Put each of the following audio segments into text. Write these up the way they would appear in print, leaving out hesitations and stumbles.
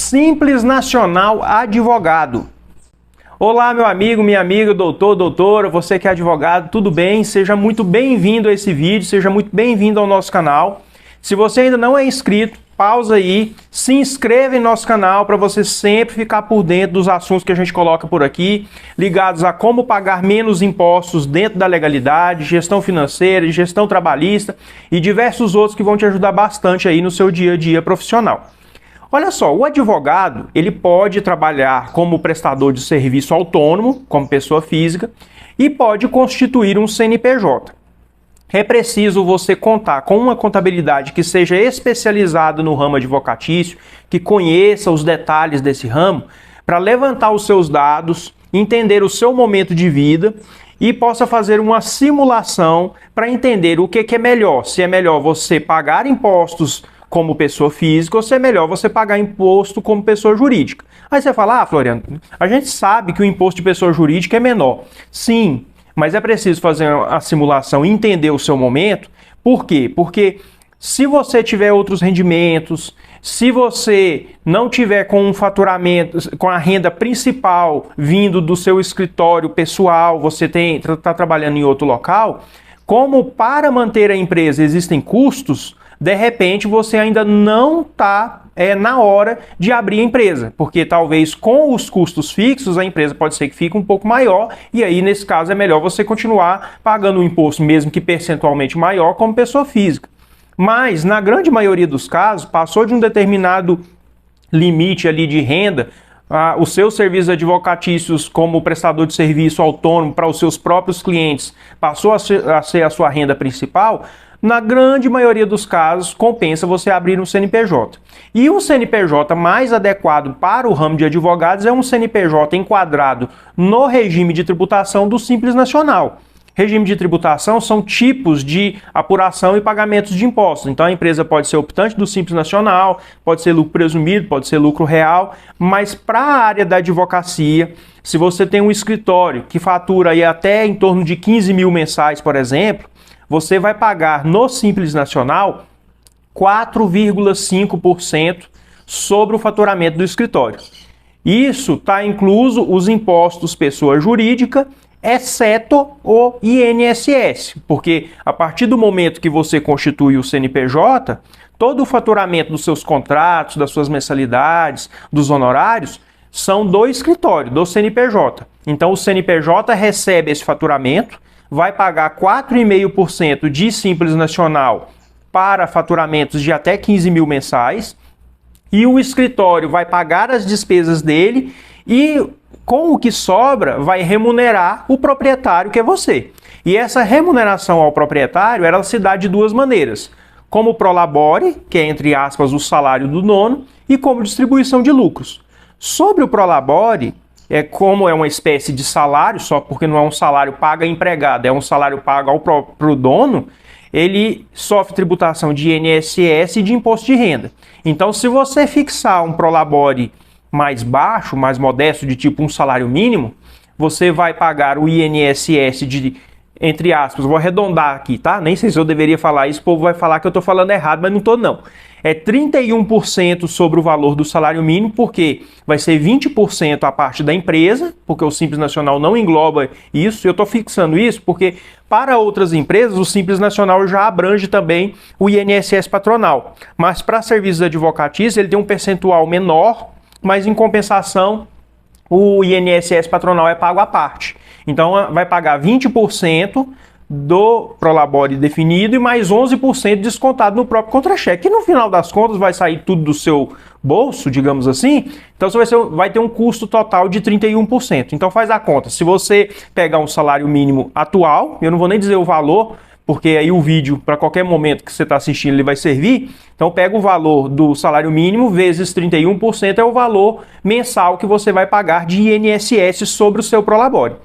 Simples Nacional Advogado. Olá, meu amigo, minha amiga, doutor, doutora, você que é advogado, tudo bem? Seja muito bem-vindo a esse vídeo, seja muito bem-vindo ao nosso canal. Se você ainda não é inscrito, pausa aí, se inscreva em nosso canal para você sempre ficar por dentro dos assuntos que a gente coloca por aqui, ligados a como pagar menos impostos dentro da legalidade, gestão financeira, gestão trabalhista e diversos outros que vão te ajudar bastante aí no seu dia a dia profissional. Olha só, o advogado, ele pode trabalhar como prestador de serviço autônomo, como pessoa física, e pode constituir um CNPJ. É preciso você contar com uma contabilidade que seja especializada no ramo advocatício, que conheça os detalhes desse ramo, para levantar os seus dados, entender o seu momento de vida e possa fazer uma simulação para entender o que é melhor. Se é melhor você pagar impostos como pessoa física ou se é melhor você pagar imposto como pessoa jurídica. Aí você fala, Floriano, a gente sabe que o imposto de pessoa jurídica é menor. Sim, mas é preciso fazer a simulação e entender o seu momento. Por quê? Porque se você tiver outros rendimentos, se você não tiver com um faturamento, com a renda principal vindo do seu escritório pessoal, você está trabalhando em outro local, como para manter a empresa existem custos, de repente você ainda não está na hora de abrir a empresa, porque talvez com os custos fixos a empresa pode ser que fique um pouco maior e aí nesse caso é melhor você continuar pagando o imposto, mesmo que percentualmente maior, como pessoa física. Mas na grande maioria dos casos, passou de um determinado limite ali de renda, os seus serviços advocatícios como prestador de serviço autônomo para os seus próprios clientes passou a ser a sua renda principal. Na grande maioria dos casos, compensa você abrir um CNPJ. E o CNPJ mais adequado para o ramo de advogados é um CNPJ enquadrado no regime de tributação do Simples Nacional. Regime de tributação são tipos de apuração e pagamentos de impostos. Então a empresa pode ser optante do Simples Nacional, pode ser lucro presumido, pode ser lucro real, mas para a área da advocacia, se você tem um escritório que fatura aí até em torno de 15 mil mensais, por exemplo, você vai pagar no Simples Nacional 4,5% sobre o faturamento do escritório. Isso está incluso os impostos pessoa jurídica, exceto o INSS, porque a partir do momento que você constitui o CNPJ, todo o faturamento dos seus contratos, das suas mensalidades, dos honorários, são do escritório, do CNPJ. Então o CNPJ recebe esse faturamento, vai pagar 4,5% de Simples Nacional para faturamentos de até 15 mil mensais e o escritório vai pagar as despesas dele e com o que sobra vai remunerar o proprietário, que é você. E essa remuneração ao proprietário, ela se dá de duas maneiras. Como prolabore, que é entre aspas o salário do dono, e como distribuição de lucros. Sobre o prolabore, como é uma espécie de salário, só porque não é um salário pago a empregado, é um salário pago ao próprio dono, ele sofre tributação de INSS e de imposto de renda. Então, se você fixar um prolabore mais baixo, mais modesto, de tipo um salário mínimo, você vai pagar o INSS de, entre aspas, vou arredondar aqui, tá? Nem sei se eu deveria falar isso, o povo vai falar que eu estou falando errado, mas não estou não. É 31% sobre o valor do salário mínimo, porque vai ser 20% a parte da empresa, porque o Simples Nacional não engloba isso. Eu estou fixando isso porque para outras empresas o Simples Nacional já abrange também o INSS patronal. Mas para serviços advocatícios ele tem um percentual menor, mas em compensação o INSS patronal é pago à parte. Então vai pagar 20% do prolabore definido e mais 11% descontado no próprio contra-cheque. Que no final das contas vai sair tudo do seu bolso, digamos assim. Então você vai ter um custo total de 31%. Então faz a conta. Se você pegar um salário mínimo atual, eu não vou nem dizer o valor, porque aí o vídeo, para qualquer momento que você está assistindo, ele vai servir. Então pega o valor do salário mínimo vezes 31% é o valor mensal que você vai pagar de INSS sobre o seu prolabore.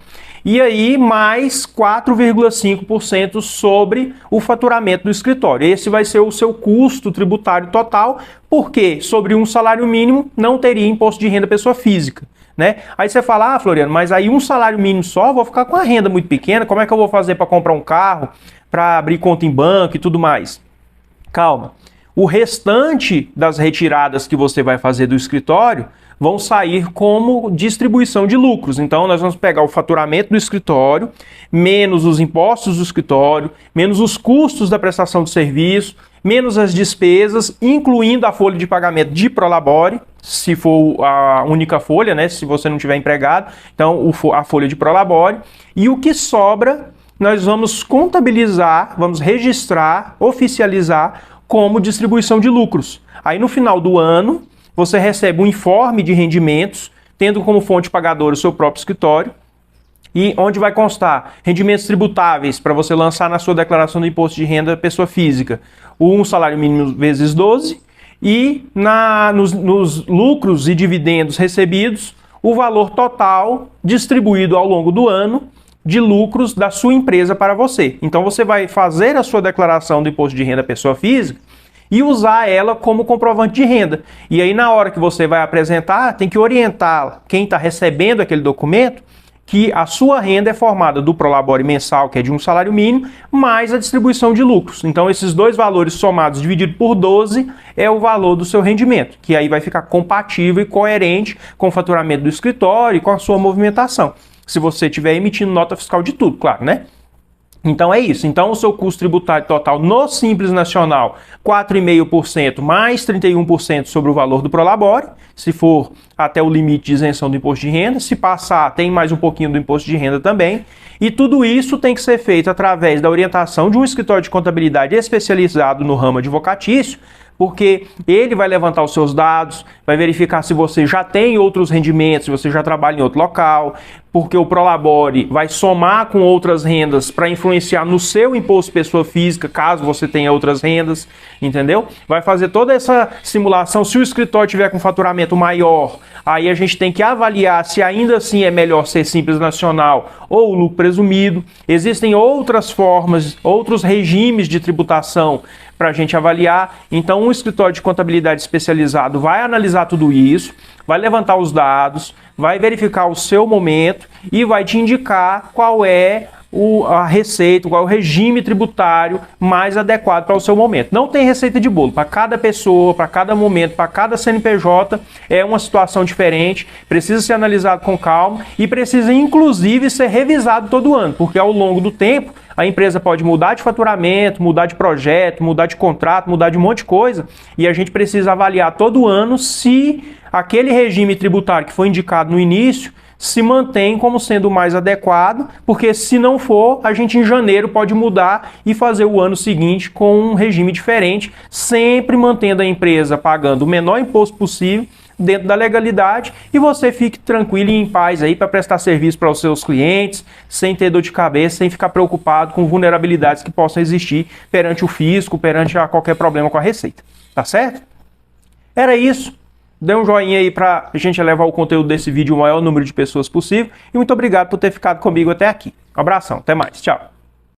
E aí mais 4,5% sobre o faturamento do escritório. Esse vai ser o seu custo tributário total, porque sobre um salário mínimo não teria imposto de renda pessoa física, né? Aí você fala, Floriano, mas aí um salário mínimo só, vou ficar com a renda muito pequena, como é que eu vou fazer para comprar um carro, para abrir conta em banco e tudo mais? Calma. o restante das retiradas que você vai fazer do escritório vão sair como distribuição de lucros. Então, nós vamos pegar o faturamento do escritório, menos os impostos do escritório, menos os custos da prestação de serviço, menos as despesas, incluindo a folha de pagamento de Prolabore, se for a única folha, né? Se você não tiver empregado, então a folha de Prolabore. E o que sobra, nós vamos contabilizar, vamos registrar, oficializar como distribuição de lucros. Aí no final do ano, você recebe um informe de rendimentos, tendo como fonte pagadora o seu próprio escritório, e onde vai constar rendimentos tributáveis para você lançar na sua declaração do imposto de renda pessoa física, um salário mínimo vezes 12, e nos lucros e dividendos recebidos, o valor total distribuído ao longo do ano de lucros da sua empresa para você. Então você vai fazer a sua declaração do imposto de renda pessoa física e usar ela como comprovante de renda. E aí na hora que você vai apresentar, tem que orientar quem está recebendo aquele documento que a sua renda é formada do Prolabore mensal, que é de um salário mínimo, mais a distribuição de lucros. Então esses dois valores somados dividido por 12 é o valor do seu rendimento, que aí vai ficar compatível e coerente com o faturamento do escritório e com a sua movimentação. Se você estiver emitindo nota fiscal de tudo, claro, né? Então é isso. Então o seu custo tributário total no Simples Nacional, 4,5% mais 31% sobre o valor do Prolabore, se for até o limite de isenção do imposto de renda. Se passar, tem mais um pouquinho do imposto de renda também. E tudo isso tem que ser feito através da orientação de um escritório de contabilidade especializado no ramo advocatício, porque ele vai levantar os seus dados, vai verificar se você já tem outros rendimentos, se você já trabalha em outro local, porque o Prolabore vai somar com outras rendas para influenciar no seu imposto pessoa física, caso você tenha outras rendas, entendeu? Vai fazer toda essa simulação. Se o escritório tiver com faturamento maior, aí a gente tem que avaliar se ainda assim é melhor ser Simples Nacional ou lucro presumido. Existem outras formas, outros regimes de tributação para a gente avaliar. Então, um escritório de contabilidade especializado vai analisar tudo isso, vai levantar os dados, vai verificar o seu momento e vai te indicar qual é a receita, qual é o regime tributário mais adequado para o seu momento. Não tem receita de bolo. Para cada pessoa, para cada momento, para cada CNPJ, é uma situação diferente, precisa ser analisado com calma e precisa, inclusive, ser revisado todo ano, porque ao longo do tempo, a empresa pode mudar de faturamento, mudar de projeto, mudar de contrato, mudar de um monte de coisa, e a gente precisa avaliar todo ano se aquele regime tributário que foi indicado no início se mantém como sendo o mais adequado, porque se não for, a gente em janeiro pode mudar e fazer o ano seguinte com um regime diferente, sempre mantendo a empresa pagando o menor imposto possível dentro da legalidade, e você fique tranquilo e em paz aí para prestar serviço para os seus clientes, sem ter dor de cabeça, sem ficar preocupado com vulnerabilidades que possam existir perante o fisco, perante qualquer problema com a Receita. Tá certo? Era isso. Dê um joinha aí para a gente levar o conteúdo desse vídeo ao maior número de pessoas possível. E muito obrigado por ter ficado comigo até aqui. Um abração, até mais, tchau.